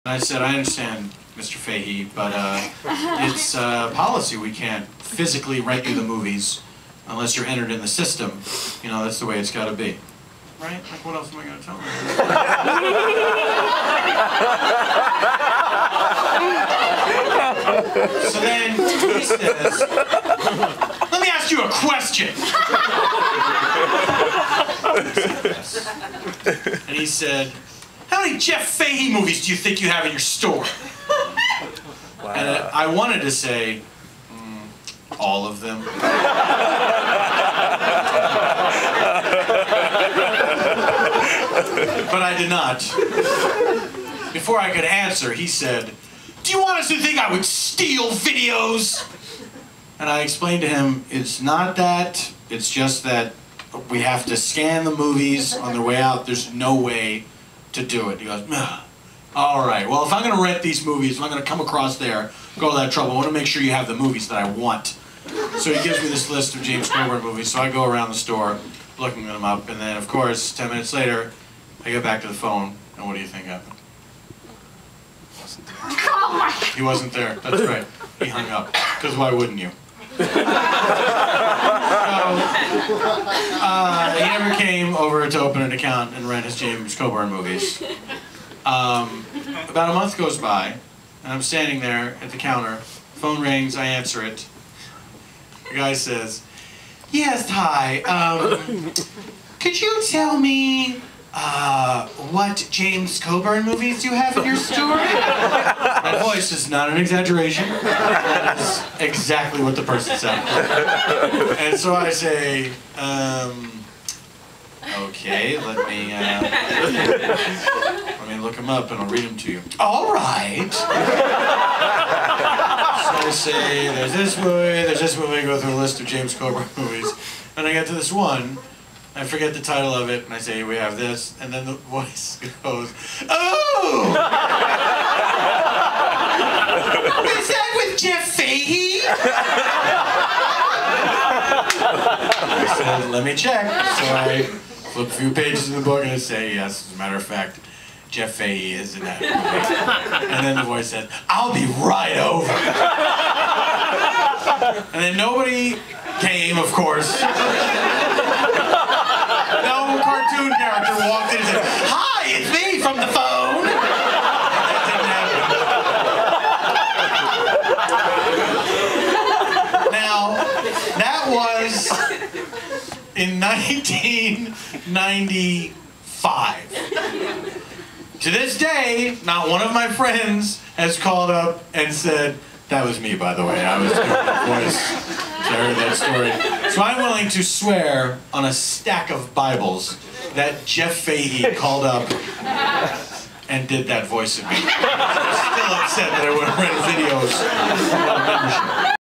I said, I understand, Mr. Fahey, but it's policy. We can't physically rent you the movies unless you're entered in the system. You know, that's the way it's got to be. Right? Like, what else am I going to tell them? So then he says, let me ask you a question. And he said, how many Jeff Fahey movies do you think you have in your store? Wow. And I wanted to say, all of them. But I did not. Before I could answer, he said, do you want us to think I would steal videos? And I explained to him, it's not that, it's just that we have to scan the movies on their way out. There's no way to do it. He goes, all right, well, if I'm going to rent these movies, if I'm going to come across there, go to that trouble, I want to make sure you have the movies that I want. So he gives me this list of James Coburn movies, so I go around the store looking them up, and then, of course, 10 minutes later, I get back to the phone, and what do you think happened? He wasn't there, that's right. He hung up, because why wouldn't you? So, he never came over to open an account and rent his James Coburn movies. About a month goes by, and I'm standing there at the counter. Phone rings, I answer it. The guy says, yes, hi, could you tell me what James Coburn movies you have in your store? That voice is not an exaggeration. That is exactly what the person sounded like. And so I say, okay, let me look them up and I'll read them to you. All right. So I say, there's this movie, I go through a list of James Coburn movies, and I get to this one, I forget the title of it, and I say, we have this, and then the voice goes, oh! Is that with Jeff Fahey? I said, let me check. So I flip a few pages in the book and I say, yes, as a matter of fact, Jeff Fahey is in that movie. And then the voice said, I'll be right over. And then nobody came, of course. No cartoon character walked in and said, hi, it's me from the phone. That didn't happen. Now, that was in 1995. To this day, not one of my friends has called up and said, that was me, by the way. I was doing the voice. I heard that story. So I'm willing to swear on a stack of Bibles that Jeff Fahey called up and did that voice of me. I'm still upset that I wouldn't rent videos without membership.